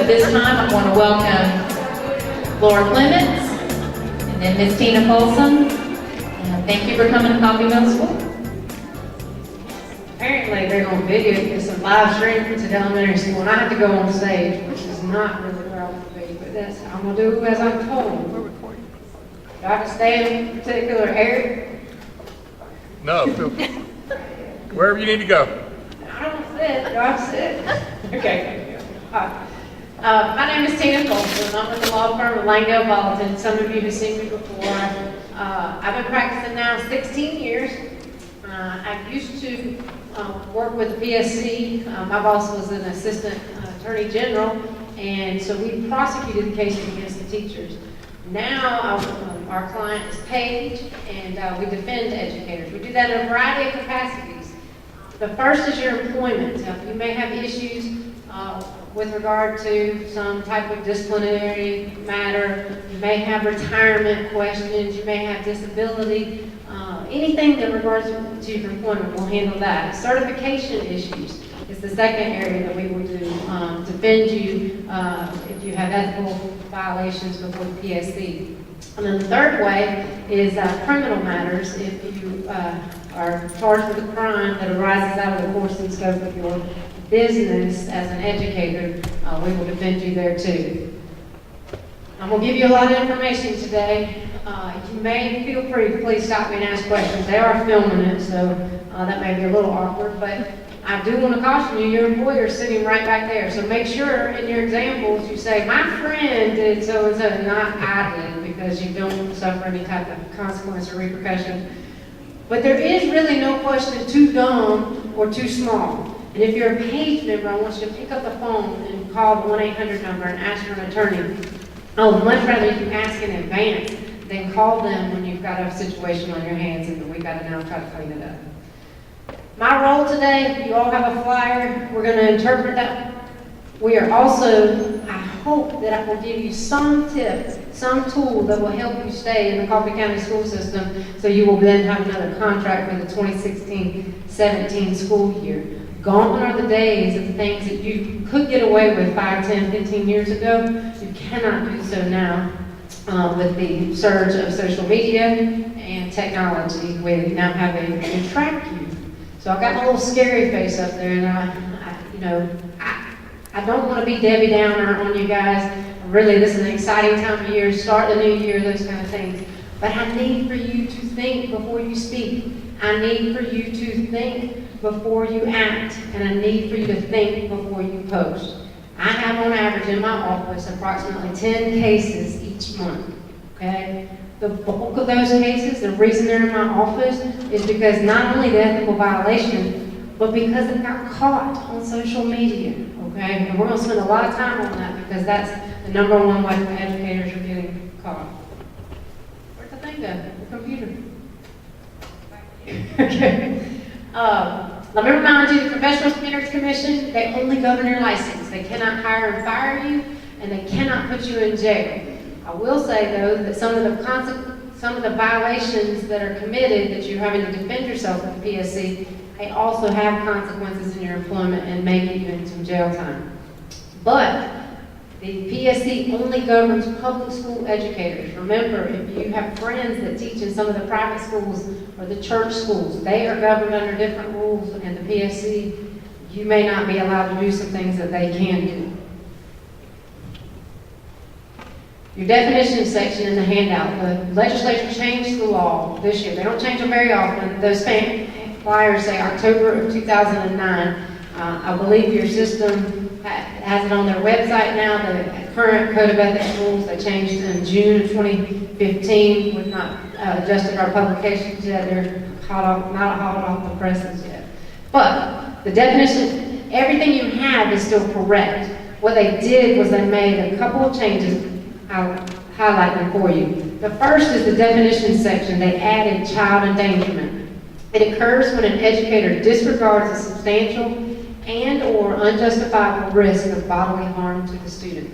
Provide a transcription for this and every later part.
at this time, I want to welcome Laura Clements and then Miss Tina Folsom. Thank you for coming to Coffee Middle School. Apparently they're going to video it's a live stream to the elementary school, and I have to go on stage, which is not really where I want to be, but that's, I'm going to do as I'm told. We're recording. Do I have to stay in a particular area? No, wherever you need to go. I don't sit. Do I sit? Okay. My name is Tina Folsom. I'm with the law firm of Langdale Bolton. Some of you have seen me before. I've been practicing now 16 years. I used to work with the PSC. My boss was an assistant attorney general, and so we prosecuted the cases against the teachers. Now our client is Paige, and we defend educators. We do that in a variety of capacities. The first is your employment. You may have issues with regard to some type of disciplinary matter. You may have retirement questions. You may have disability. Anything that regards to your employment, we'll handle that. Certification issues is the second area that we will do. Defend you if you have ethical violations before the PSC. And then the third way is criminal matters. If you are charged with a crime that arises out of the course and scope of your business as an educator, we will defend you there too. I'm going to give you a lot of information today. You may feel free to please stop me and ask questions. They are filming it, so that may be a little awkward, but I do want to caution you, your employer is sitting right back there. So make sure in your examples you say, my friend did so-and-so, not I did, because you don't suffer any type of consequence or repercussion. But there is really no question too dumb or too small. And if you're a Page member, I want you to pick up the phone and call the 1-800 number and ask for an attorney. Oh, much rather you ask in advance than call them when you've got a situation on your hands and we got to now try to clean it up. My role today, you all have a flyer. We're going to interpret that. We are also, I hope that I will give you some tips, some tool that will help you stay in the Coffee County school system so you will then have another contract for the 2016-17 school year. Gone are the days of the things that you could get away with 5, 10, 15 years ago. You cannot do so now with the surge of social media and technology. We now have a track you. So I've got my little scary face up there, and I don't want to be Debbie Downer on you guys. Really, this is an exciting time of year, start the new year, those kind of things. But I need for you to think before you speak. I need for you to think before you act, and I need for you to think before you post. I have on average in my office approximately 10 cases each month, okay? The bulk of those cases, the reason they're in my office is because not only the ethical violation, but because it got caught on social media, okay? And we're going to spend a lot of time on that because that's the number one way educators are getting caught. Where'd the thing go? The computer. Okay. Let me remind you, the Professional Standards Commission, they only govern your license. They cannot hire and fire you, and they cannot put you in jail. I will say, though, that some of the violations that are committed that you're having to defend yourself with the PSC, they also have consequences in your employment and may get you into jail time. But the PSC only governs public school educators. Remember, if you have friends that teach in some of the private schools or the church schools, they are governed under different rules, and the PSC, you may not be allowed to do some things that they can do. Your definition section in the handout, the legislature changed the law this year. They don't change them very often. Those flyers say October of 2009. I believe your system has it on their website now. The current Code of Ethics rules, they changed in June of 2015. We've not adjusted our publications yet. They're not hot off the presses yet. But the definition, everything you have is still correct. What they did was they made a couple of changes. I'll highlight them for you. The first is the definition section. They added child endangerment. It occurs when an educator disregards a substantial and or unjustifiable risk of bodily harm to the student.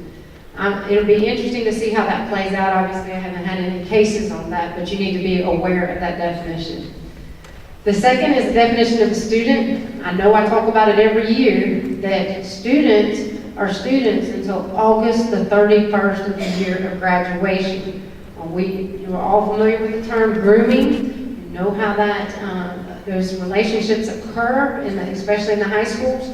It'll be interesting to see how that plays out. Obviously, I haven't had any cases on that, but you need to be aware of that definition. The second is the definition of a student. I know I talk about it every year, that students our students until August the 31st of the year of graduation. You are all familiar with the term grooming. You know how that those relationships occur, especially in the high schools.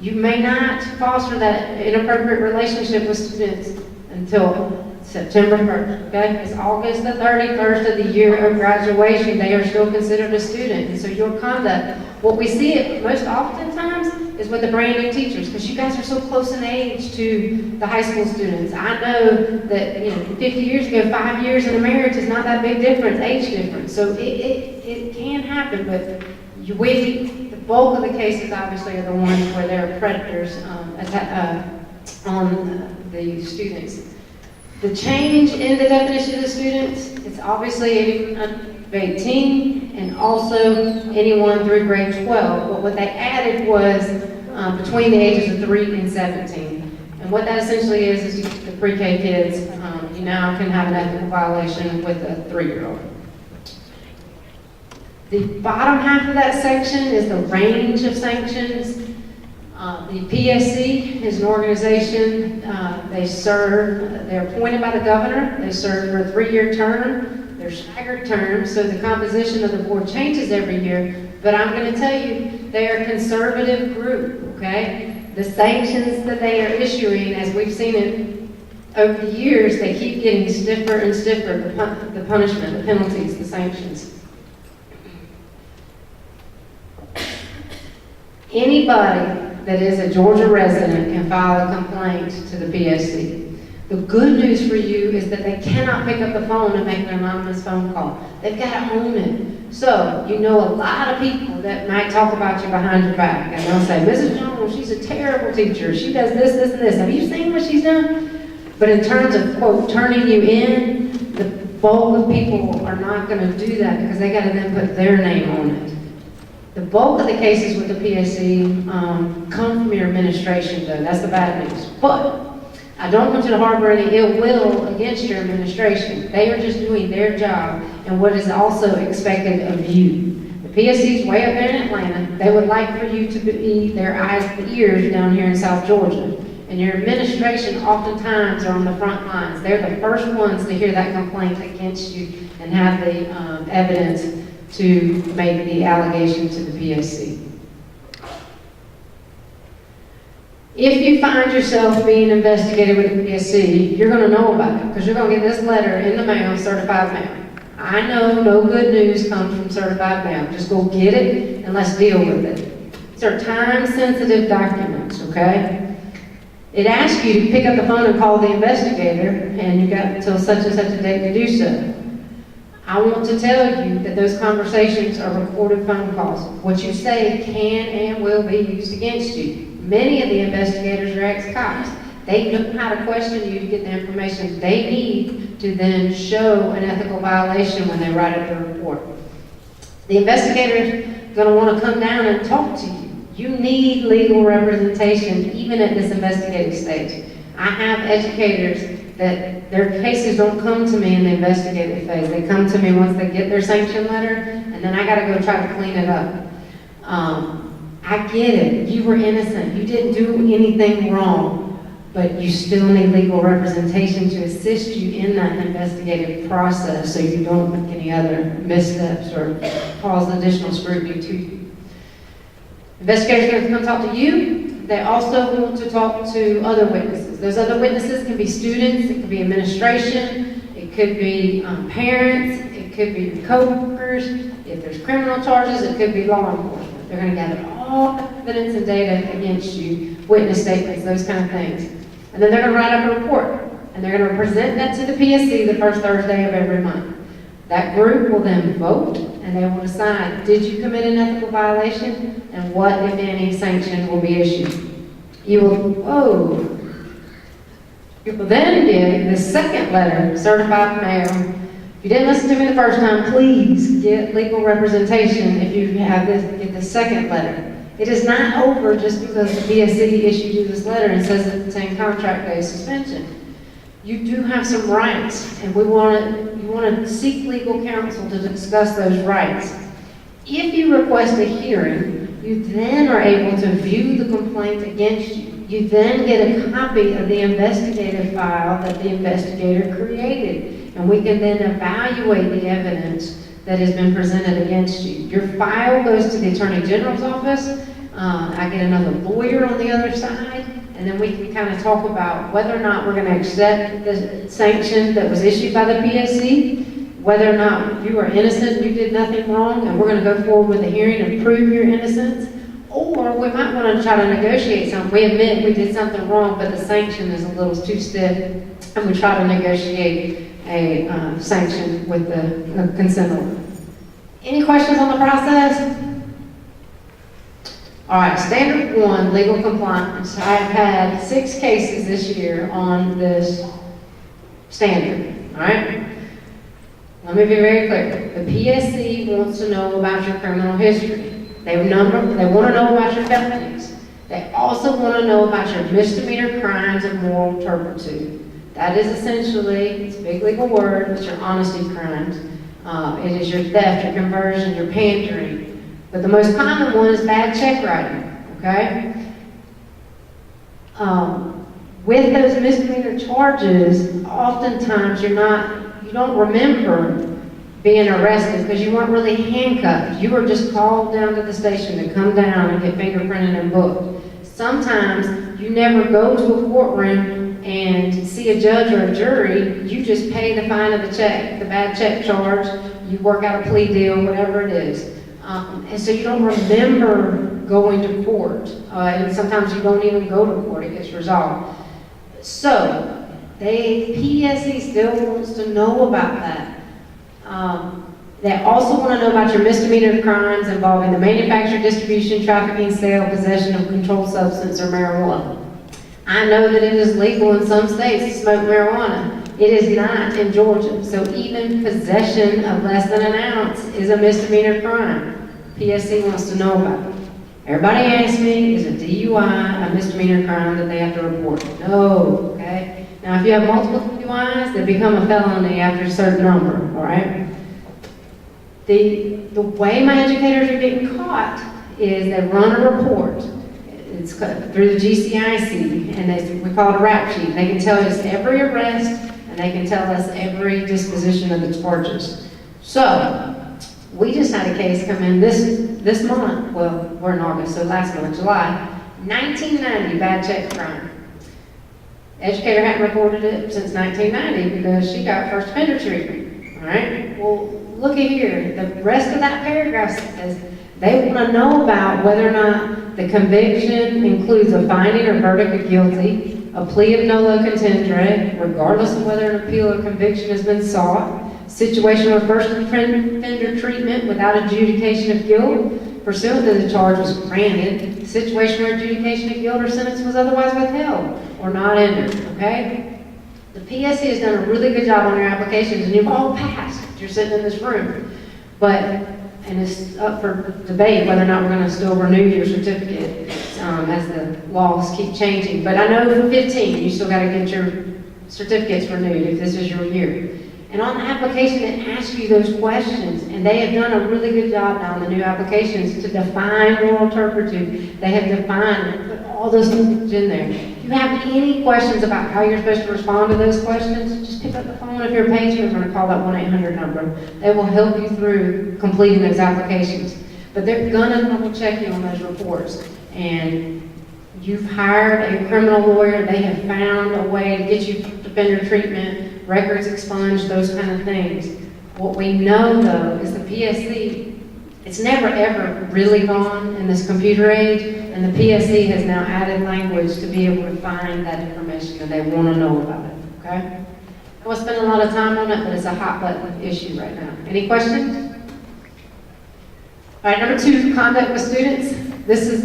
You may not foster that inappropriate relationship with students until September 1st, okay? It's August the 31st of the year of graduation. They are still considered a student. And so your conduct, what we see it most oftentimes is with the brand new teachers, because you guys are so close in age to the high school students. I know that, 50 years ago, 5 years in a marriage is not that big difference, age difference. So it can happen, but the bulk of the cases obviously are the ones where there are predators on the students. The change in the definition of the students, it's obviously anyone under 18 and also anyone through grade 12. But what they added was between the ages of 3 and 17. And what that essentially is the pre-K kids, you now can have an ethical violation with a 3-year-old. The bottom half of that section is the range of sanctions. The PSC is an organization, they're appointed by the governor, they serve for a 3-year term, they're staggered terms, so the composition of the board changes every year, but I'm going to tell you, they are a conservative group, okay? The sanctions that they are issuing, as we've seen it over the years, they keep getting stiffer and stiffer, the punishment, the penalties, the sanctions. Anybody that is a Georgia resident can file a complaint to the PSC. The good news for you is that they cannot pick up the phone and make an anonymous phone call. They've got to own it. So, you know a lot of people that might talk about you behind your back, and they'll say, Mrs. Jones, she's a terrible teacher. She does this, this, and this. Have you seen what she's done? But in terms of, quote, turning you in, the bulk of people are not going to do that because they got to then put their name on it. The bulk of the cases with the PSC come from your administration, though. That's the bad news. But I don't want you to harbor any ill will against your administration. They are just doing their job and what is also expected of you. The PSC is way up there in Atlanta. They would like for you to be their eyes and ears down here in South Georgia. And your administration oftentimes are on the front lines. They're the first ones to hear that complaint against you and have the evidence to make the allegation to the PSC. If you find yourself being investigated with the PSC, you're going to know about it because you're going to get this letter in the mail, certified mail. I know no good news comes from certified mail. Just go get it and let's deal with it. These are time-sensitive documents, okay? It asks you to pick up the phone and call the investigator, and you got until such and such a date to do so. I want to tell you that those conversations are recorded phone calls. What you say can and will be used against you. Many of the investigators are ex-cops. They know how to question you to get the information they need to then show an ethical violation when they write up the report. The investigator's going to want to come down and talk to you. You need legal representation even at this investigative stage. I have educators that their cases don't come to me in the investigative phase. They come to me once they get their sanction letter, and then I got to go try to clean it up. I get it. You were innocent. You didn't do anything wrong, but you still need legal representation to assist you in that investigative process so you don't make any other missteps or cause additional scrutiny to you. Investigators are going to come talk to you. They also want to talk to other witnesses. Those other witnesses can be students, it could be administration, it could be parents, it could be your co-workers. If there's criminal charges, it could be law enforcement. They're going to gather all evidence and data against you, witness statements, those kind of things. And then they're going to write up a report, and they're going to present that to the PSC the first Thursday of every month. That group will then vote, and they will decide, did you commit an ethical violation, and what, if any, sanction will be issued. You will then get the second letter, certified mail. If you didn't listen to me the first time, please get legal representation if you have this, get the second letter. It is not over just because the PSC issued you this letter and says it's 10 contract day suspension. You do have some rights, and you want to seek legal counsel to discuss those rights. If you request a hearing, you then are able to view the complaint against you. you then get a copy of the investigative file that the investigator created. And we can then evaluate the evidence that has been presented against you. Your file goes to the Attorney General's office. I get another lawyer on the other side, and then we can kind of talk about whether or not we're going to accept the sanction that was issued by the PSC, whether or not you are innocent, you did nothing wrong, and we're going to go forward with a hearing and prove your innocence. Or we might want to try to negotiate something. We admit we did something wrong, but the sanction is a little too stiff, and we try to negotiate a sanction with the consent order. Any questions on the process? All right, standard one, legal compliance. I've had 6 cases this year on this standard, all right? Let me be very clear. The PSC wants to know about your criminal history. They want to know about your felonies. They also want to know about your misdemeanor crimes of moral turpitude. That is essentially, it's a big legal word, it's your honesty crimes. It is your theft, your conversion, your pandering. But the most common one is bad check writing, okay? With those misdemeanor charges, oftentimes you don't remember being arrested because you weren't really handcuffed. You were just called down to the station to come down and get fingerprinted and booked. Sometimes you never go to a courtroom and see a judge or a jury. You just pay the fine of the check, the bad check charge. You work out a plea deal, whatever it is. And so you don't remember going to court. And sometimes you don't even go to court, it gets resolved. So, PSC still wants to know about that. They also want to know about your misdemeanor crimes involving the manufacture, distribution, trafficking, sale, possession of controlled substance or marijuana. I know that it is legal in some states to smoke marijuana. It is not in Georgia. So even possession of less than an ounce is a misdemeanor crime. PSC wants to know about it. Everybody asks me, is a DUI a misdemeanor crime that they have to report? No, okay? Now, if you have multiple DUIs, they become a felony after a certain number, all right? The way my educators are getting caught is they run a report. It's through the GCIC, and we call it a rap sheet. They can tell us every arrest, and they can tell us every disposition of the charges. So, we just had a case come in this month. Well, we're in August, so last month, July. 1990 bad check crime. Educator hadn't reported it since 1990 because she got first offender treatment. All right. Well, look at here. The rest of that paragraph says they want to know about whether or not the conviction includes a finding or verdict of guilty, a plea of nolo contendere, regardless of whether an appeal or conviction has been sought, situation where first offender treatment without adjudication of guilt pursuant to the charge was granted, situation where adjudication of guilt or sentence was otherwise withheld or not entered, okay? The PSC has done a really good job on your applications, and you've all passed. You're sitting in this room. And it's up for debate whether or not we're going to still renew your certificate as the laws keep changing. But I know for 15, you still got to get your certificates renewed if this is your year. And on the application, it asks you those questions, and they have done a really good job now on the new applications to define moral turpitude. They have defined and put all those things in there. If you have any questions about how you're supposed to respond to those questions, just pick up the phone if you're a page member and call that 1-800 number. They will help you through completing those applications. But they're gonna double check you on those reports. And you've hired a criminal lawyer, they have found a way to get you offender treatment, records expunged, those kind of things. What we know though is the PSC, it's never ever really gone in this computer age, and the PSC has now added language to be able to find that information that they want to know about it, okay? I won't spend a lot of time on it, but it's a hot button issue right now. Any questions? All right, number 2, conduct with students. This is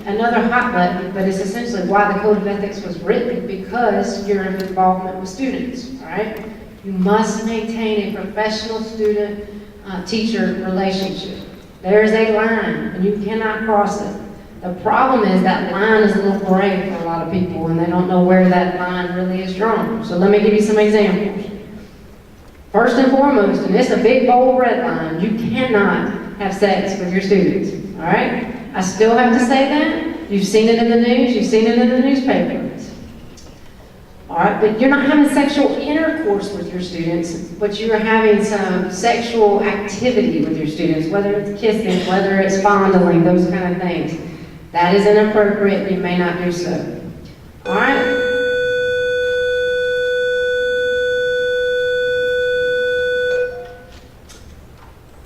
another hot button, but it's essentially why the Code of Ethics was written, because you're in involvement with students, all right? You must maintain a professional student-teacher relationship. There's a line, and you cannot cross it. The problem is that line is a little gray for a lot of people, and they don't know where that line really is drawn. So let me give you some examples. First and foremost, and it's a big, bold red line, you cannot have sex with your students, all right? I still have to say that, You've seen it in the news, you've seen it in the newspapers. All right, but you're not having sexual intercourse with your students, but you're having some sexual activity with your students, whether it's kissing, whether it's fondling, those kind of things. That is inappropriate, you may not do so. All right?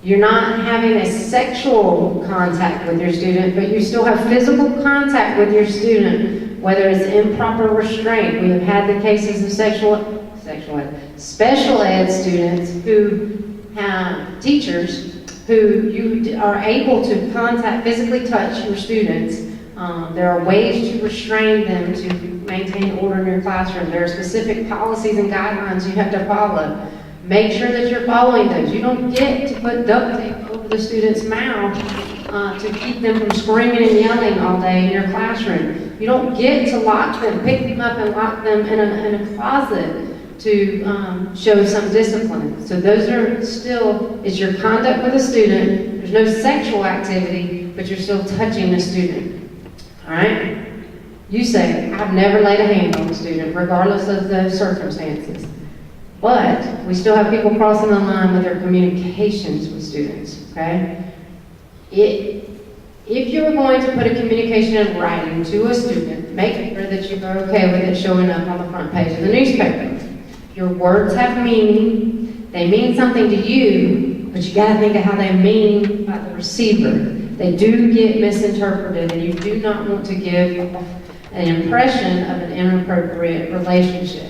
You're not having a sexual contact with your student, but you still have physical contact with your student, whether it's improper restraint. We have had the cases of special ed students who have teachers who you are able to contact, physically touch your students. There are ways to restrain them to maintain order in your classroom. There are specific policies and guidelines you have to follow. Make sure that you're following those. You don't get to put duct tape over the student's mouth to keep them from screaming and yelling all day in your classroom. You don't get to lock them, pick them up and lock them in a closet to show some discipline. So those are still, is your conduct with a student. There's no sexual activity, but you're still touching a student. All right? You say, I've never laid a hand on a student, regardless of the circumstances. But we still have people crossing the line with their communications with students, okay? If you're going to put a communication in writing to a student, make sure that you're okay with it showing up on the front page of the newspaper. Your words have meaning. They mean something to you, but you gotta think of how they mean by the receiver. They do get misinterpreted, and you do not want to give an impression of an inappropriate relationship.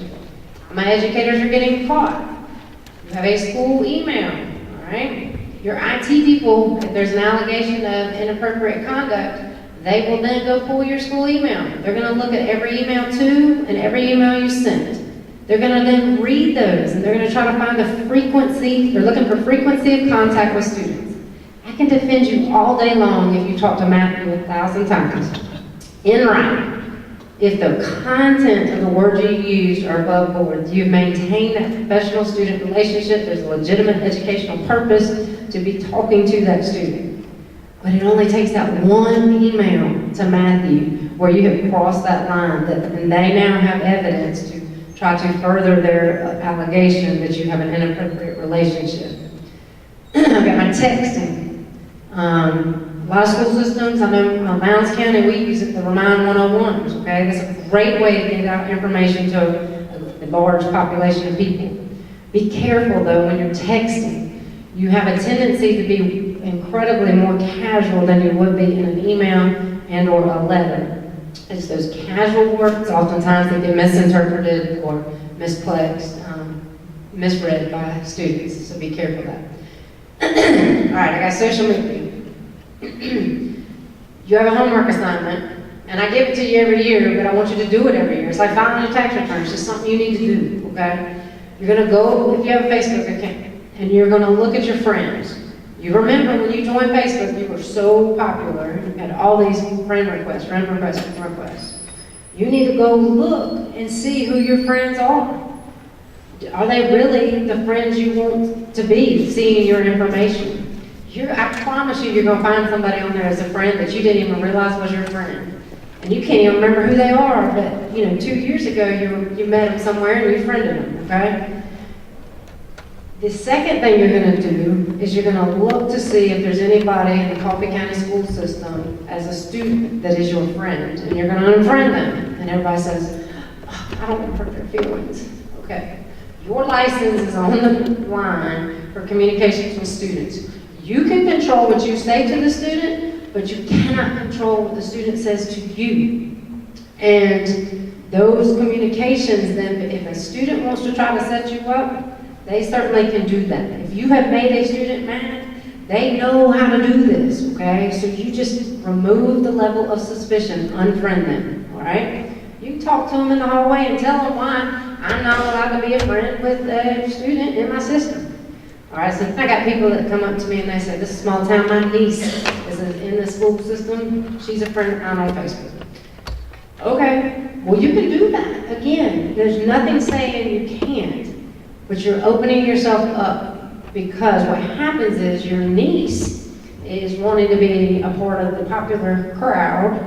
My educators are getting caught. You have a school email, all right? Your IT people, if there's an allegation of inappropriate conduct, they will then go pull your school email. They're gonna look at every email to and every email you sent. They're gonna then read those, and they're gonna try to find the frequency. They're looking for frequency of contact with students. I can defend you all day long if you talk to Matthew 1,000 times in writing. If the content of the words you used are above board, you've maintained that professional student relationship, there's a legitimate educational purpose to be talking to that student. But it only takes that one email to Matthew where you have crossed that line, and they now have evidence to try to further their allegation that you have an inappropriate relationship. I've got my texting. A lot of school systems, I know in Lowndes County, we use the Remind 101s, okay? That's a great way to get out information to a large population of people. Be careful though when you're texting. You have a tendency to be incredibly more casual than you would be in an email and or a letter. It's those casual words, oftentimes they get misinterpreted or misplaced, misread by students, so be careful of that. All right, I got social media. You have a homework assignment, and I give it to you every year, but I want you to do it every year. It's like filing a tax return. It's just something you need to do, okay? You're going to go, if you have a Facebook account, and you're going to look at your friends. You remember when you joined Facebook, you were so popular. You had all these friend requests. You need to go look and see who your friends are. Are they really the friends you want to be, seeing your information? I promise you, you're going to find somebody on there as a friend that you didn't even realize was your friend. And you can't even remember who they are, but 2 years ago, you met them somewhere and you friended them, okay? The second thing you're going to do is you're going to look to see if there's anybody in the Coffee County school system as a student that is your friend, and you're going to unfriend them. And everybody says, oh, I don't want to hurt their feelings. Okay. Your license is on the line for communications with students. You can control what you say to the student, but you cannot control what the student says to you. And those communications, then, if a student wants to try to set you up, they certainly can do that. If you have made a student mad, they know how to do this, okay? So you just remove the level of suspicion, unfriend them, all right? You can talk to them in the hallway and tell them why I'm not allowed to be a friend with a student in my system. All right, so I got people that come up to me and they say, this is a small town, my niece is in the school system, she's a friend of mine on Facebook. Okay, well you can do that. Again, there's nothing saying you can't, but you're opening yourself up, because what happens is your niece is wanting to be a part of the popular crowd,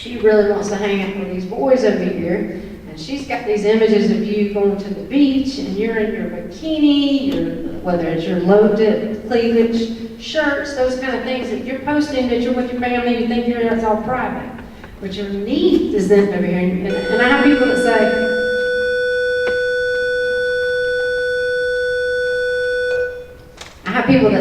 she really wants to hang out with these boys over here, and she's got these images of you going to the beach, and you're in your bikini, whether it's your low-dip cleavage shirts, those kind of things that you're posting that you're with your family, you think that's all private. But your niece is then over here, and I have people that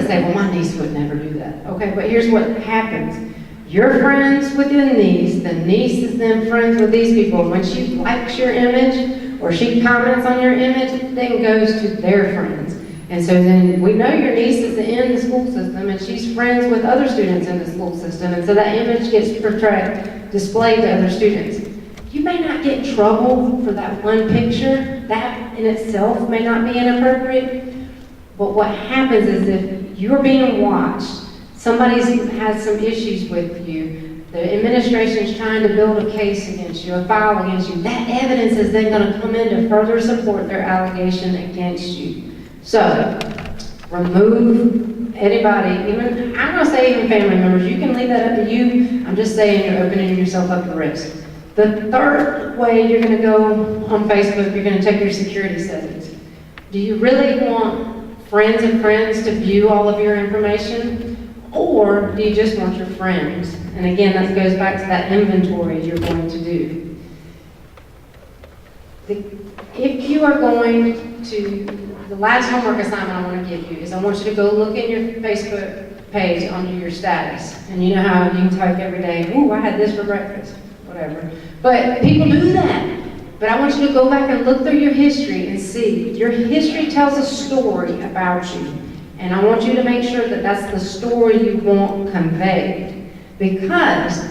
say, well, my niece would never do that. Okay, but here's what happens. You're friends with your niece, the niece is then friends with these people. When she likes your image, or she comments on your image, it then goes to their friends. And so then we know your niece is in the school system, and she's friends with other students in the school system, and so that image gets displayed to other students. You may not get in trouble for that one picture. That in itself may not be inappropriate. But what happens is if you're being watched, somebody has some issues with you, the administration is trying to build a case against you, a file against you, that evidence is then going to come in to further support their allegation against you. So, remove anybody, even, I'm going to say even family members, you can leave that up to you. I'm just saying you're opening yourself up to risk. The third way you're going to go on Facebook, you're going to check your security settings. Do you really want friends of friends to view all of your information? Or do you just want your friends? And again, that goes back to that inventory you're going to do. If you are going to, the last homework assignment I want to give you is I want you to go look in your Facebook page under your status. And you know how you can type every day, ooh, I had this for breakfast, whatever. But people do that. But I want you to go back and look through your history and see. Your history tells a story about you. And I want you to make sure that that's the story you want conveyed. Because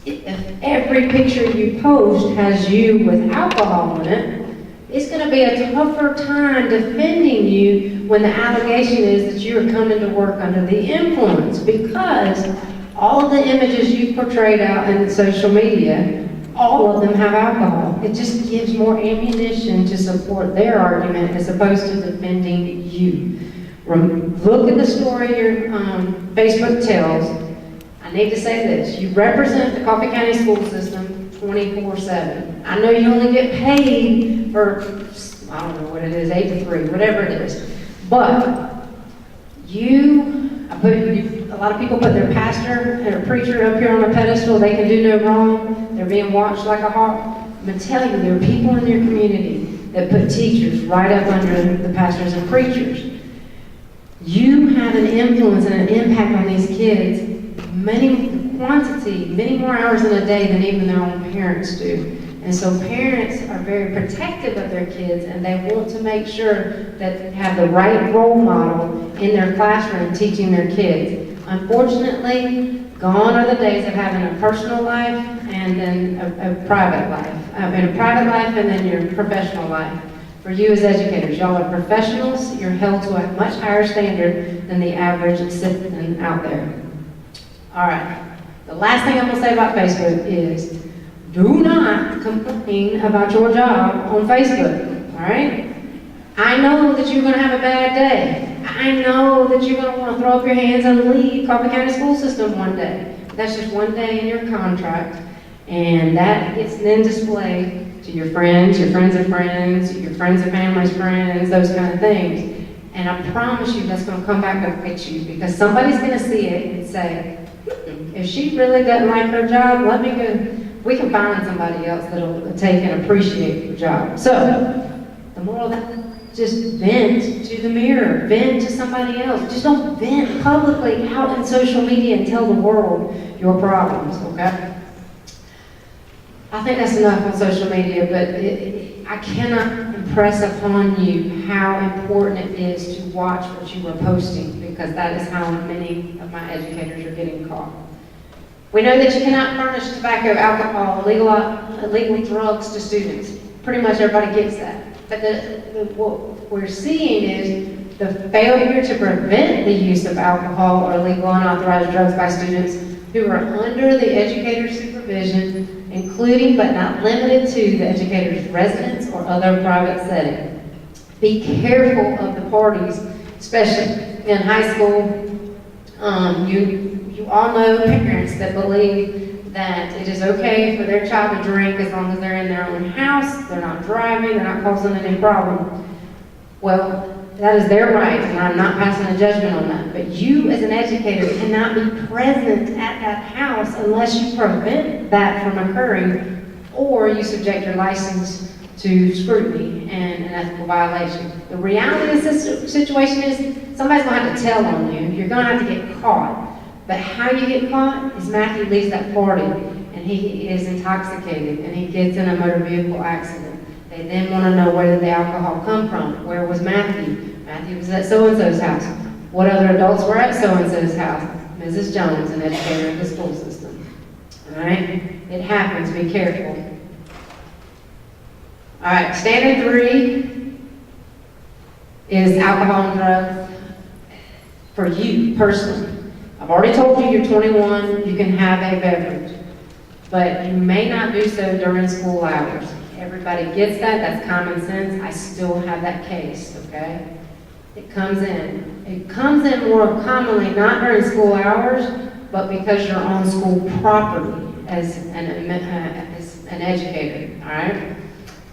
if every picture you post has you with alcohol in it, it's going to be a tougher time defending you when the allegation is that you are coming to work under the influence. Because all of the images you portrayed out in social media, all of them have alcohol. It just gives more ammunition to support their argument as opposed to defending you. Look at the story your Facebook tells. I need to say this. You represent the Coffee County school system 24/7. I know you only get paid for, I don't know what it is, 8 to 3, whatever it is. But a lot of people put their pastor or preacher up here on a pedestal. They can do no wrong. They're being watched like a hawk. I'm going to tell you, there are people in your community that put teachers right up under the pastors and preachers. You have an influence and an impact on these kids, many more hours in a day than even their own parents do. And so parents are very protective of their kids, and they want to make sure that they have the right role model in their classroom teaching their kids. Unfortunately, gone are the days of having a personal life and then a private life. A private life and then your professional life. For you as educators, y'all are professionals. You're held to a much higher standard than the average citizen out there. All right. The last thing I'm going to say about Facebook is do not complain about your job on Facebook. All right? I know that you're going to have a bad day. I know that you're going to want to throw up your hands and leave Coffee County School System one day. That's just one day in your contract. And that gets then displayed to your friends of friends, your friends of family's friends, those kind of things. And I promise you that's going to come back and fix you, because somebody's going to see it and say, if she really doesn't like her job, let me go. We can find somebody else that'll take and appreciate your job. So, the moral of that, just vent to the mirror, vent to somebody else. Just don't vent publicly out in social media and tell the world your problems, okay? I think that's enough on social media, but I cannot impress upon you how important it is to watch what you are posting, because that is how many of my educators are getting caught. We know that you cannot furnish tobacco, alcohol, illegal drugs to students. Pretty much everybody gets that. But what we're seeing is the failure to prevent the use of alcohol or illegal unauthorized drugs by students who are under the educator's supervision, including but not limited to the educator's residence or other private setting. Be careful of the parties, especially in high school. You all know parents that believe that it is okay for their child to drink as long as they're in their own house, they're not driving, they're not causing any problem. Well, that is their right, and I'm not passing a judgment on that. But you, as an educator, cannot be present at that house unless you prevent that from occurring, or you subject your license to scrutiny and an ethical violation. The reality of this situation is somebody's going to have to tell on you. You're going to have to get caught. But how you get caught is Matthew leaves that party, and he is intoxicated, and he gets in a motor vehicle accident. They then want to know where did the alcohol come from. Where was Matthew? Matthew was at so-and-so's house. What other adults were at so-and-so's house? Mrs. Jones, an educator in the school system. All right? It happens. Be careful. All right, standard 3 is alcohol and drugs for you personally. I've already told you you're 21, you can have a beverage, but you may not do so during school hours. Everybody gets that, that's common sense. I still have that case, okay? It comes in. It comes in more commonly not during school hours, but because you're on school property as an educator, all right?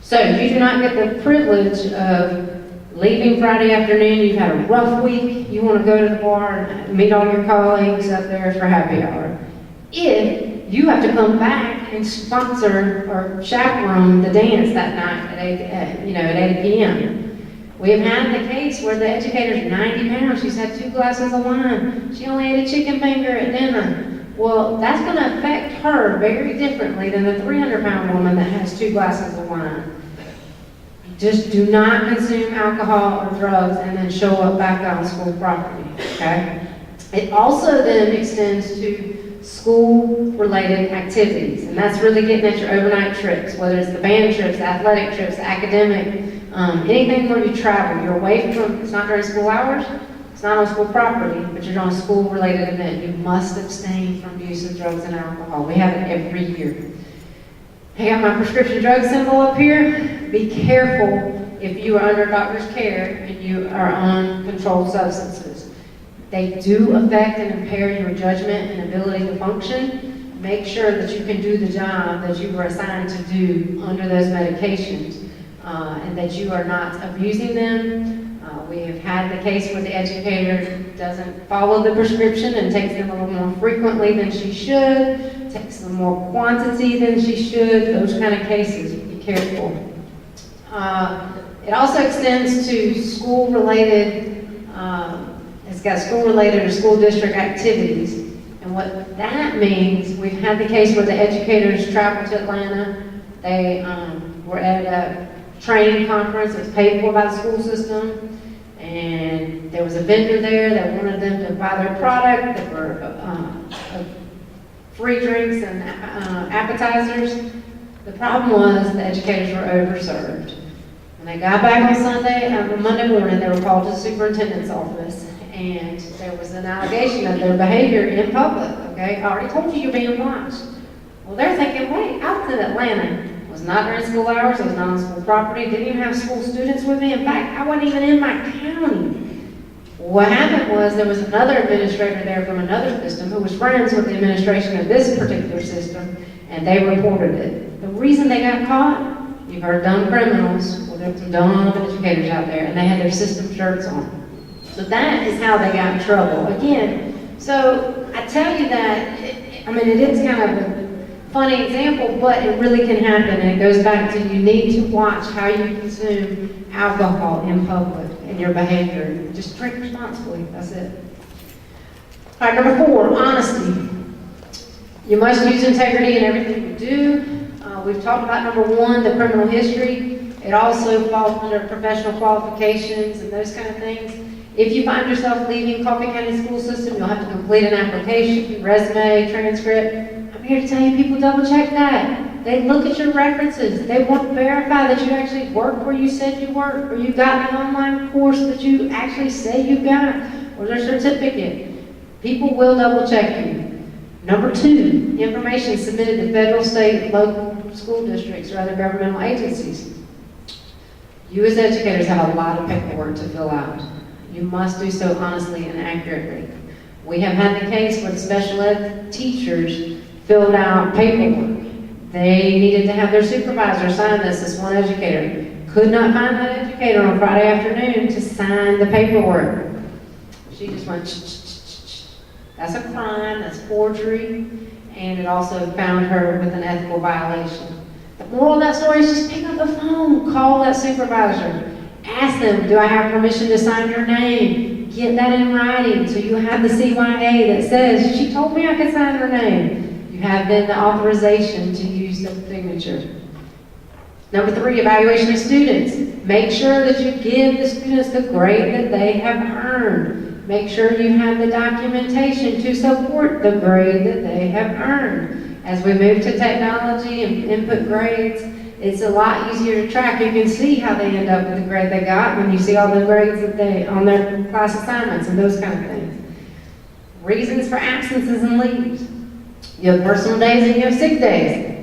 So you do not get the privilege of leaving Friday afternoon, you've had a rough week, you want to go to the bar and meet all your colleagues up there for happy hour. If you have to come back and sponsor or chaperone the dance that night at 8 p.m. We have had the case where the educator's 90 pounds, she's had 2 glasses of wine, she only ate a chicken finger at dinner. Well, that's going to affect her very differently than the 300-pound woman that has 2 glasses of wine. Just do not consume alcohol or drugs and then show up back on school property, okay? It also then extends to school-related activities, and that's really getting at your overnight trips, whether it's the band trips, the athletic trips, academic, anything where you travel. You're away from, it's not during school hours, it's not on school property, but you're on a school-related event. You must abstain from use of drugs and alcohol. We have it every year. I got my prescription drug symbol up here. Be careful if you are under a doctor's care and you are on controlled substances. They do affect and impair your judgment and ability to function. Make sure that you can do the job that you were assigned to do under those medications and that you are not abusing them. We have had the case where the educator doesn't follow the prescription and takes them a little more frequently than she should, takes them more quantity than she should, those kind of cases. Be careful. It also extends to school-related, it's got school-related or school district activities. And what that means, we've had the case where the educators traveled to Atlanta. They were at a training conference that was paid for by the school system. And there was a vendor there that wanted them to buy their product. There were free drinks and appetizers. The problem was the educators were overserved. When they got back on Monday morning, they were called to the superintendent's office, and there was an allegation of their behavior in public. Okay, I already told you you're being watched. Well, they're thinking, wait, I was in Atlanta. It was not during school hours. It was not on school property. Didn't even have school students with me. In fact, I wasn't even in my county. What happened was there was another administrator there from another system who was friends with the administration of this particular system, and they reported it. The reason they got caught, you've heard dumb criminals, well, there were some dumb educators out there, and they had their system shirts on. So that is how they got in trouble. Again, so I tell you that, it is kind of a funny example, but it really can happen, and it goes back to you need to watch how you consume alcohol in public and your behavior. Just drink responsibly, that's it. All right, number 4, honesty. You must use integrity in everything you do. We've talked about number 1, the criminal history. It also falls under professional qualifications and those kind of things. If you find yourself leaving Coffee County School System, you'll have to complete an application, resume, transcript. I'm here to tell you, people double check that. They look at your references. They want to verify that you actually worked where you said you worked, or you got an online course that you actually say you got, or their certificate. People will double check you. Number 2, information submitted to federal, state, local school districts or other governmental agencies. You as educators have a lot of paperwork to fill out. You must do so honestly and accurately. We have had the case where the special ed teachers filled out paperwork. They needed to have their supervisor sign this one educator. Could not find that educator on Friday afternoon to sign the paperwork. She just went, that's a crime, that's forgery, and it also found her with an ethical violation. The moral of that story is just pick up the phone, call that supervisor, ask them, do I have permission to sign your name? Get that in writing so you have the CYA that says, she told me I could sign her name. You have then the authorization to use the signature. Number 3, evaluation of students. Make sure that you give the students the grade that they have earned. Make sure you have the documentation to support the grade that they have earned. As we move to technology and input grades, it's a lot easier to track. You can see how they end up with the grade they got when you see all the grades that they on their class assignments and those kind of things. Reasons for absences and leaves. You have personal days and you have sick days.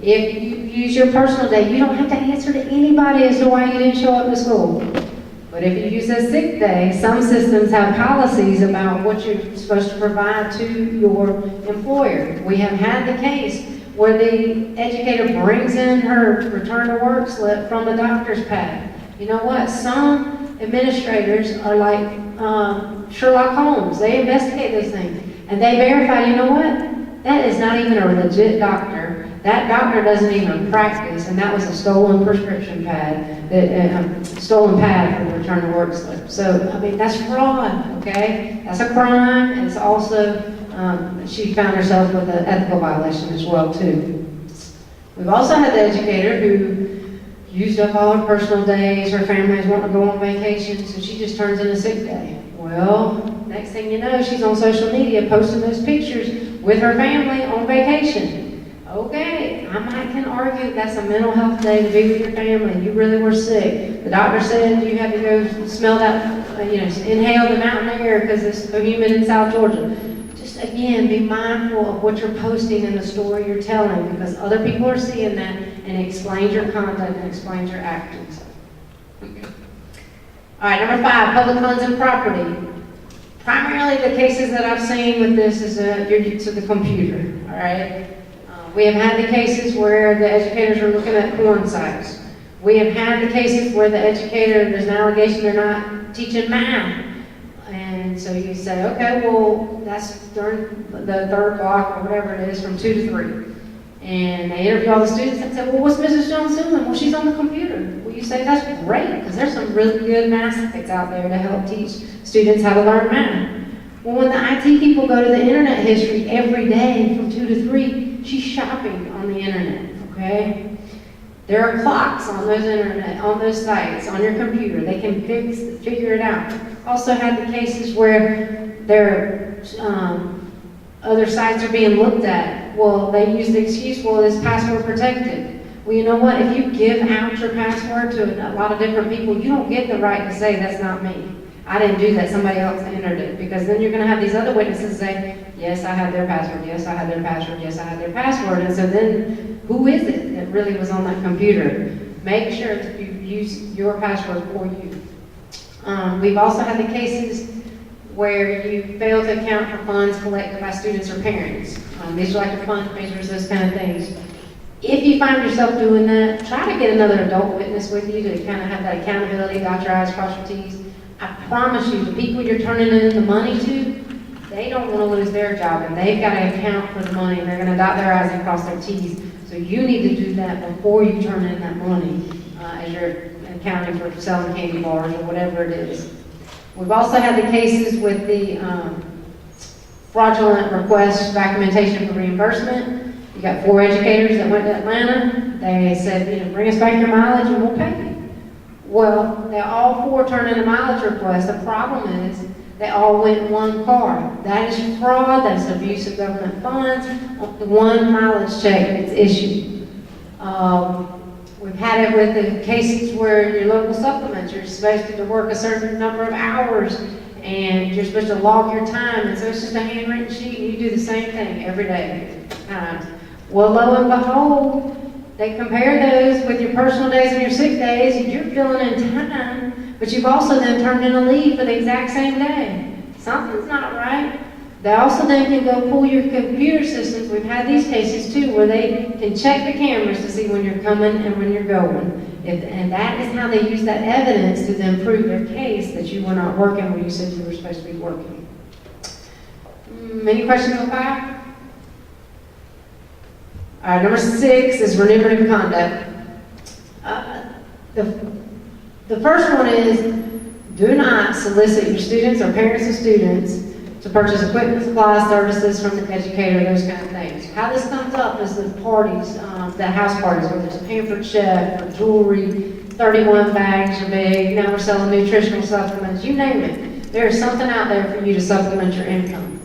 If you use your personal day, you don't have to answer to anybody as to why you didn't show up to school. But if you use a sick day, some systems have policies about what you're supposed to provide to your employer. We have had the case where the educator brings in her return to work slip from the doctor's pad. You know what? Some administrators are like Sherlock Holmes. They investigate those things. And they verify, you know what? That is not even a legit doctor. That doctor doesn't even practice, and that was a stolen prescription pad, stolen pad for the return to work slip. So, I mean, that's fraud, okay? That's a crime, and it's also, she found herself with an ethical violation as well, too. We've also had the educator who used up all her personal days, her family's wanting to go on vacation, so she just turns in a sick day. Well, next thing you know, she's on social media posting those pictures with her family on vacation. Okay, I can argue that's a mental health day to be with your family. You really were sick. The doctor said you had to go smell that, inhale the mountain air because it's so humid in South Georgia. Just again, be mindful of what you're posting and the story you're telling because other people are seeing that and it explains your conduct and explains your actions. All right, number 5, public funds and property. Primarily the cases that I've seen with this is to the computer, all right? We have had the cases where the educators are looking at porn sites. We have had the cases where the educator, there's an allegation they're not teaching math. And so you say, okay, well, that's during the 3rd block or whatever it is from 2 to 3. And they interview all the students and say, well, what's Mrs. Jones doing? Well, she's on the computer. Well, you say, that's great, because there's some really good math sites out there to help teach students how to learn math. Well, when the IT people go to the internet history every day from 2 to 3, she's shopping on the internet, okay? There are clocks on those sites, on your computer. They can figure it out. Also had the cases where other sites are being looked at. Well, they use the excuse, well, it's password protected. Well, you know what? If you give out your password to a lot of different people, you don't get the right to say, that's not me. I didn't do that, somebody else entered it. Because then you're going to have these other witnesses say, yes, I have their password, yes, I have their password, yes, I have their password. And so then, who is it that really was on that computer? Make sure that you use your password for you. We've also had the cases where you fail to account for funds collected by students or parents. These are like the fundraisers, those kind of things. If you find yourself doing that, try to get another adult witness with you to kind of have that accountability, dot your I's, cross your T's. I promise you, the people you're turning in the money to, they don't want to lose their job, and they've got to account for the money, and they're going to dot their I's and cross their T's. So you need to do that before you turn in that money as you're accounting for selling candy bars or whatever it is. We've also had the cases with the fraudulent request documentation for reimbursement. You got 4 educators that went to Atlanta. They said, bring us back your mileage and we'll pay you. Well, they all 4 turned in a mileage request. The problem is they all went in one car. That is fraud. That's abuse of government funds. One mileage check that's issued. We've had it with the cases where your local supplements, you're supposed to work a certain number of hours and you're supposed to log your time, and so it's just a handwritten sheet and you do the same thing every day. Well, lo and behold, they compare those with your personal days and your sick days, and you're filling in time, but you've also then turned in a leave for the exact same day. Something's not right. They also then can go pull your computer systems. We've had these cases too, where they can check the cameras to see when you're coming and when you're going. And that is how they use that evidence to then prove their case that you were not working when you said you were supposed to be working. Any questions on 5? All right, number 6 is remunerative conduct. The first one is, do not solicit your students or parents of students to purchase equipment, supplies, services from the educator, those kind of things. How this comes up is the parties, the house parties, whether it's a pampered chef or jewelry, 31 bags are big, now we're selling nutritional supplements, you name it. There is something out there for you to supplement your income.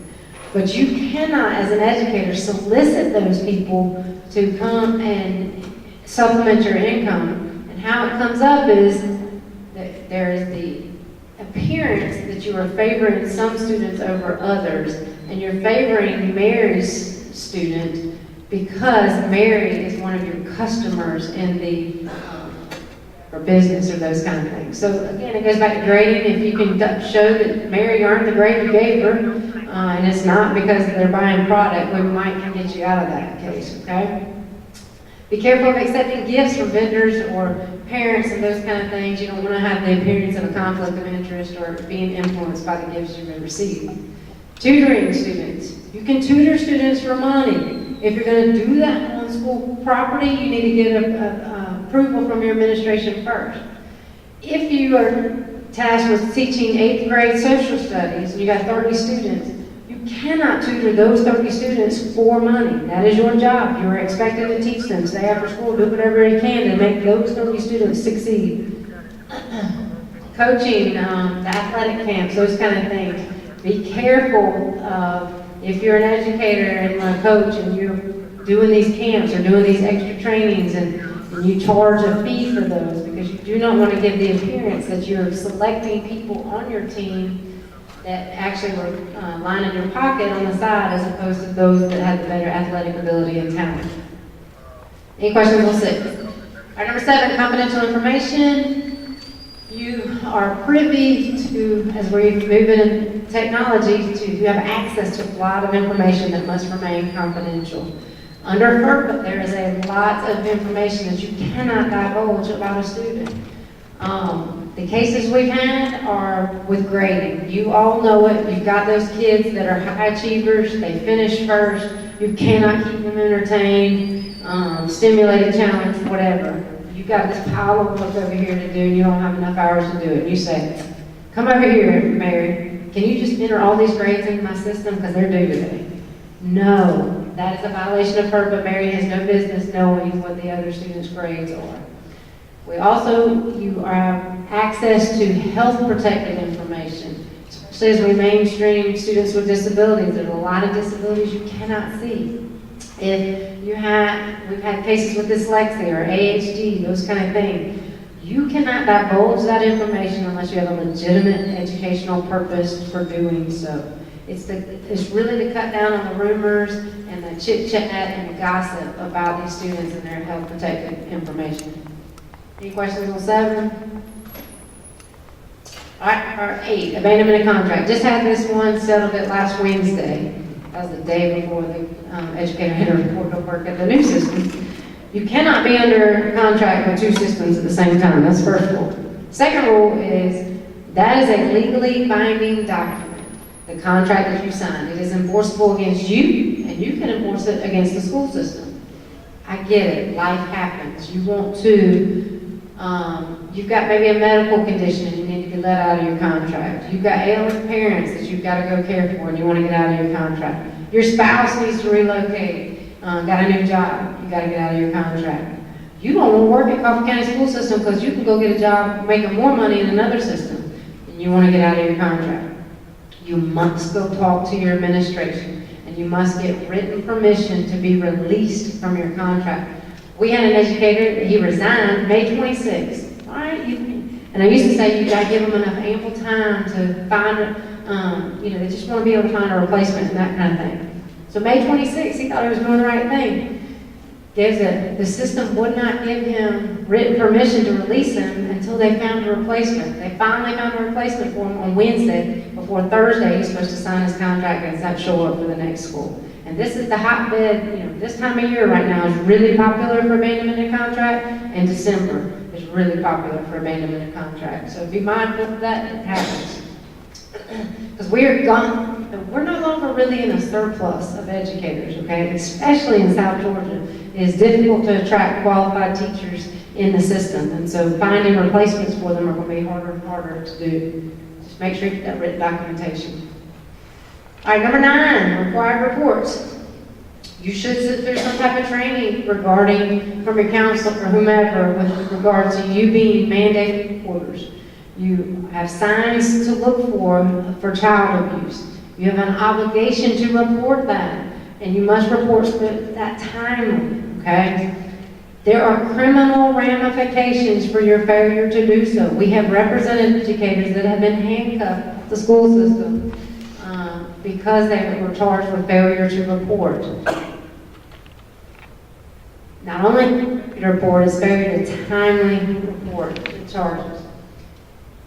But you cannot, as an educator, solicit those people to come and supplement your income. And how it comes up is that there is the appearance that you are favoring some students over others, and you're favoring Mary's student because Mary is one of your customers in the or business or those kind of things. So again, it goes back to grading. If you can show that Mary earned the grade you gave her, and it's not because they're buying product, we might can get you out of that case, okay? Be careful of accepting gifts from vendors or parents and those kind of things. You don't want to have the appearance of a conflict of interest or being influenced by the gifts you may receive. Tutoring students. You can tutor students for money. If you're going to do that on school property, you need to get approval from your administration first. If you are tasked with teaching 8th grade social studies and you got 30 students, you cannot tutor those 30 students for money. That is your job. You are expected to teach them, stay after school, do whatever you can to make those 30 students succeed. Coaching, the athletic camps, those kind of things. Be careful if you're an educator and a coach and you're doing these camps or doing these extra trainings and you charge a fee for those, because you do not want to give the appearance that you're selecting people on your team that actually were lining your pocket on the side as opposed to those that had the better athletic ability and talent. Any questions on 6? All right, number 7, confidential information. You are privy to, as we move in technology, you have access to a lot of information that must remain confidential. Under FERPA, there is a lot of information that you cannot divulge about a student. The cases we've had are with grading. You all know it. You've got those kids that are high achievers. They finish first. You cannot keep them entertained, stimulated, challenged, whatever. You've got this pile of work over here to do, and you don't have enough hours to do it. You say, come over here, Mary. Can you just enter all these grades into my system because they're due today? No, that is a violation of FERPA. Mary has no business knowing what the other students' grades are. We also, you have access to health protective information. So as we mainstream students with disabilities, there's a lot of disabilities you cannot see. If you have, we've had cases with dyslexia or ADHD, those kind of things. You cannot divulge that information unless you have a legitimate educational purpose for doing so. It's really to cut down on the rumors and the chit-chat and the gossip about these students and their health protective information. Any questions on 7? All right, or 8, abandonment of contract. Just had this one, settled it last Wednesday. That was the day before the educator had to report to work at the new system. You cannot be under contract with 2 systems at the same time. That's the first rule. Second rule is that is a legally binding document. The contract that you signed, it is enforceable against you, and you can enforce it against the school system. I get it, life happens. You want to, you've got maybe a medical condition and you need to be let out of your contract. You've got ailing parents that you've got to go care for and you want to get out of your contract. Your spouse needs to relocate, got a new job, you got to get out of your contract. You don't want to work at Coffee County School System because you can go get a job making more money in another system, and you want to get out of your contract. You must go talk to your administration, and you must get written permission to be released from your contract. We had an educator, he resigned May 26th. All right, and I used to say you got to give them enough ample time to find, they just want to be able to find a replacement and that kind of thing. So May 26th, he thought he was doing the right thing. The system would not give him written permission to release him until they found a replacement. They finally found a replacement for him on Wednesday before before Thursday, he's supposed to sign his contract and not show up for the next school. And this is the hotbed, this time of year right now is really popular for abandonment of contract, and December is really popular for abandonment of contract. So be mindful of that, it happens. Because we're no longer really in a surplus of educators, okay? Especially in South Georgia. It is difficult to attract qualified teachers in the system, and so finding replacements for them are going to be harder and harder to do. Just make sure you get that written documentation. All right, number 9, required reports. You should sit through some type of training regarding, from your counselor or whomever, with regard to you being mandated reporters. You have signs to look for child abuse. You have an obligation to report that, and you must report that timely, okay? There are criminal ramifications for your failure to do so. We have represented educators that have been handcuffed to the school system because they were charged with failure to report. Not only to report, it's failure to timely report the charges.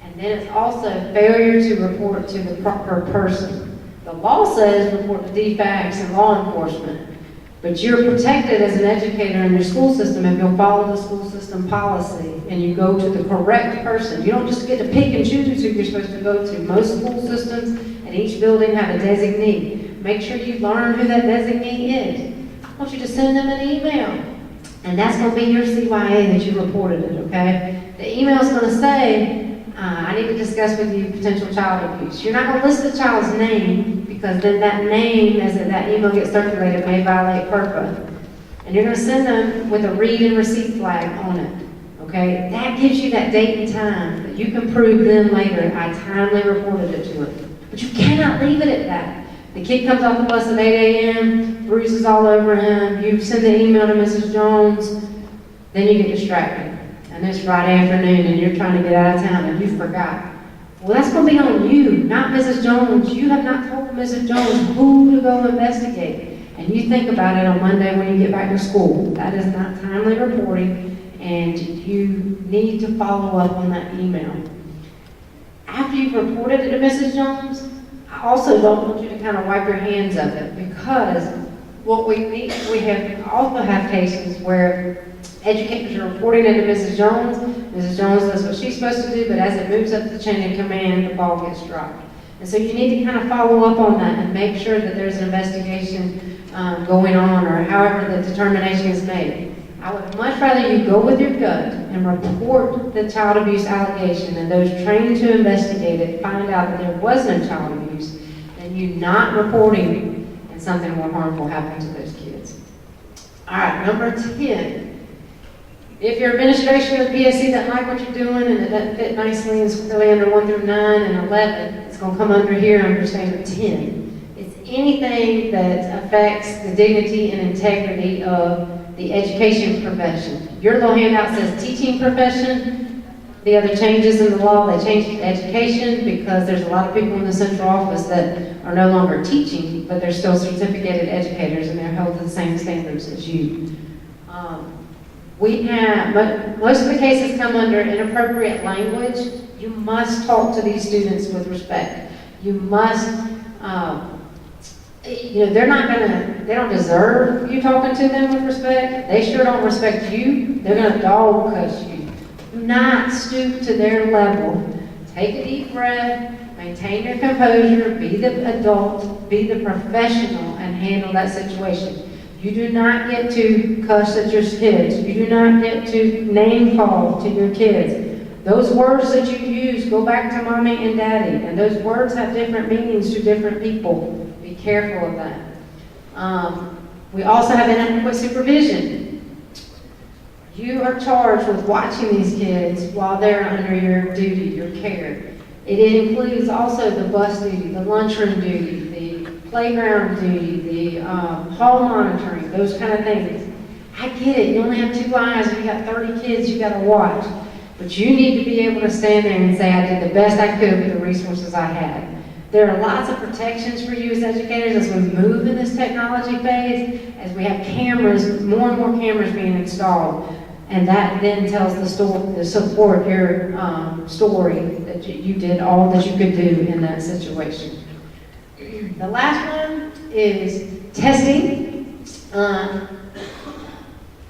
And then it's also failure to report to the proper person. The law says report to defects and law enforcement, but you're protected as an educator in your school system if you'll follow the school system policy and you go to the correct person. You don't just get to pick and choose who you're supposed to go to. Most school systems and each building have a designee. Make sure you learn who that designee is. I want you to send them an email, and that's going to be your CYA that you reported it, okay? The email's going to say, I need to discuss with you potential child abuse. You're not going to list the child's name, because then that name, as that email gets circulated, may violate FERPA. And you're going to send them with a read and receipt flag on it, okay? That gives you that date and time that you can prove then later, I timely reported it to it. But you cannot leave it at that. The kid comes off the bus at 8 a.m., bruises all over him, you send the email to Mrs. Jones, then you get distracted. And it's Friday afternoon and you're trying to get out of town and you forgot. Well, that's going to be on you, not Mrs. Jones. You have not told Mrs. Jones who to go investigate. And you think about it on Monday when you get back to school. That is not timely reporting, and you need to follow up on that email. After you've reported it to Mrs. Jones, I also don't want you to kind of wipe your hands of it, because what we also have cases where educators are reporting it to Mrs. Jones. Mrs. Jones does what she's supposed to do, but as it moves up the chain of command, the ball gets dropped. And so you need to kind of follow up on that and make sure that there's an investigation going on, or however the determination is made. I would much rather you go with your gut and report the child abuse allegation, and those trained to investigate it find out that there was no child abuse, than you not reporting and something more harmful happening to those kids. All right, number 10. If your administration or PSC doesn't like what you're doing and it doesn't fit nicely and squarely under 1 through 9 and 11, it's going to come under here under standard 10. It's anything that affects the dignity and integrity of the education profession. Your little handout says teaching profession. The other changes in the law, they changed it to education because there's a lot of people in the central office that are no longer teaching, but they're still certificated educators and they're held to the same standards as you. Most of the cases come under inappropriate language. You must talk to these students with respect. You must, they don't deserve you talking to them with respect. They sure don't respect you. They're gonna dog cuss you. Do not stoop to their level. Take a deep breath, maintain your composure, be the adult, be the professional, and handle that situation. You do not get to cuss at your kids. You do not get to name call to your kids. Those words that you use go back to mommy and daddy, and those words have different meanings to different people. Be careful of that. We also have inadequate supervision. You are charged with watching these kids while they're under your duty, your care. It includes also the bus duty, the lunchroom duty, the playground duty, the hall monitoring, those kind of things. I get it, you only have 2 eyes, and you got 30 kids you gotta watch. But you need to be able to stand there and say, I did the best I could with the resources I had. There are lots of protections for you as educators as we move in this technology phase, as we have cameras, more and more cameras being installed. And that then tells the story, to support your story that you did all that you could do in that situation. The last one is testing.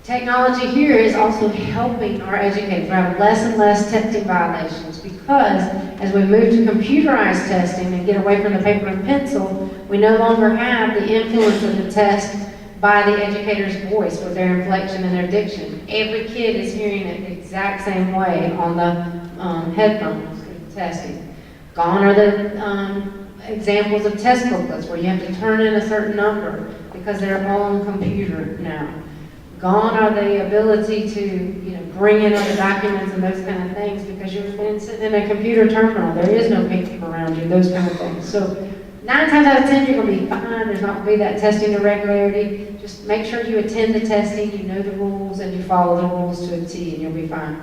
Technology here is also helping our educators. We have less and less testing violations because as we move to computerized testing and get away from the paper and pencil, we no longer have the influence of the test by the educator's voice with their inflection and their diction. Every kid is hearing it the exact same way on the headphones testing. Gone are the examples of test booklets where you have to turn in a certain number because they're all on computer now. Gone are the ability to bring in other documents and those kind of things because you've been sitting in a computer terminal. There is no paper around you, those kind of things. So 9 times out of 10, you're going to be fine. There's not going to be that testing irregularity. Just make sure you attend the testing, you know the rules, and you follow the rules to a T, and you'll be fine.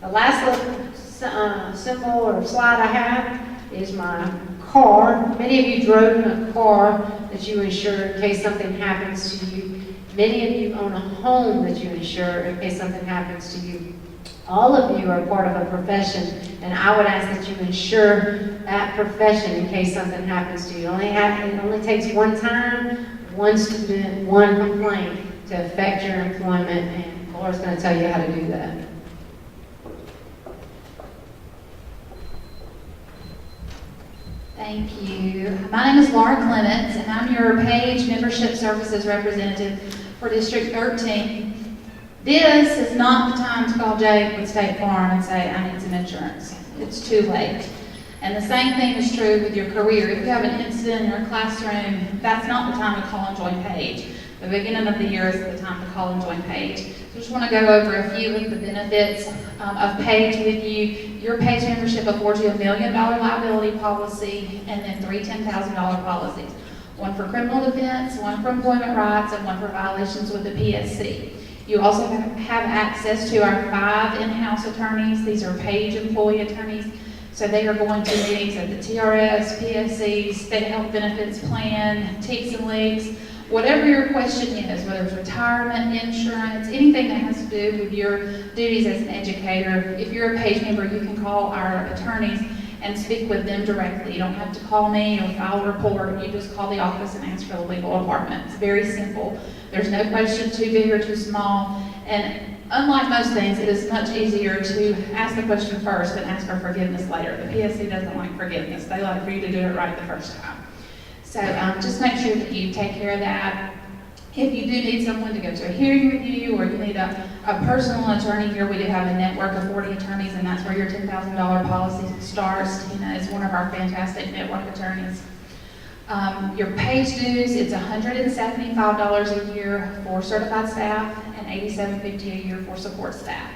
The last little symbol or slide I have is my car. Many of you drove in a car that you insure in case something happens to you. Many of you own a home that you insure in case something happens to you. All of you are part of a profession, and I would ask that you insure that profession in case something happens to you. It only takes one time, one student, one complaint to affect your employment, and Laura's going to tell you how to do that. Thank you. My name is Laura Clements, and I'm your Page Membership Services Representative for District 13. This is not the time to call Jake with State Farm and say, I need some insurance. It's too late. And the same thing is true with your career. If you have an incident in your classroom, that's not the time to call and join Page. The beginning of the year is the time to call and join Page. So I just want to go over a few of the benefits of Page with you. Your Page membership affords you $1 million liability policy and then 3 $10,000 policies. One for criminal defense, one for employment rights, and one for violations with the PSC. You also have access to our 5 in-house attorneys. These are Page employee attorneys. So they are going to meetings at the TRS, PSC, State Health Benefits Plan, TEECs and leaks, whatever your question is, whether it's retirement, insurance, anything that has to do with your duties as an educator. If you're a Page member, you can call our attorneys and speak with them directly. You don't have to call me or file a report. You just call the office and ask for the legal department. It's very simple. There's no question too big or too small. And unlike most things, it is much easier to ask the question first and ask for forgiveness later. The PSC doesn't like forgiveness. They like for you to do it right the first time. So just make sure that you take care of that. If you do need someone to go to a hearing with you, or you need a personal attorney here, we do have a network of 40 attorneys, and that's where your $10,000 policy starts. Tina is one of our fantastic network attorneys. Your Page dues, it's $175 a year for certified staff and $87.50 a year for support staff.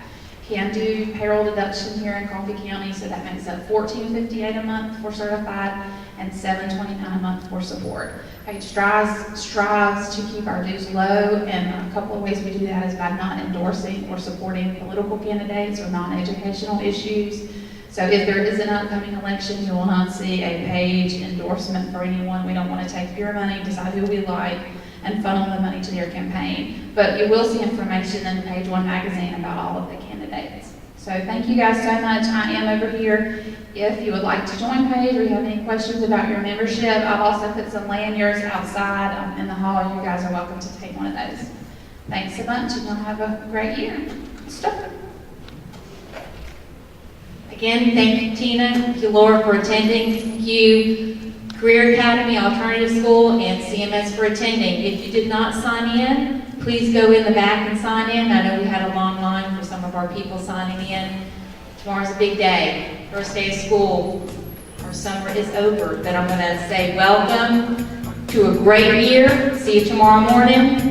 Can do payroll deduction here in Coffee County, so that makes up $14.58 a month for certified and $7.29 a month for support. Page strives to keep our dues low, and a couple of ways we do that is by not endorsing or supporting political candidates or non-educational issues. So if there is an upcoming election, you will not see a Page endorsement for anyone. We don't want to take your money, decide who we like, and funnel the money to their campaign. But you will see information in the Page One magazine about all of the candidates. So thank you guys so much. I am over here. If you would like to join Page or you have any questions about your membership, I've also put some lanyards outside in the hall. You guys are welcome to take one of those. Thanks so much, and you'll have a great year. Stop. Again, thank you, Tina. Thank you, Laura, for attending. Thank you, Career Academy, Alternative School, and CMS for attending. If you did not sign in, please go in the back and sign in. I know we had a long line for some of our people signing in. Tomorrow's a big day, first day of school. Our summer is over, but I'm going to say welcome to a great year. See you tomorrow morning.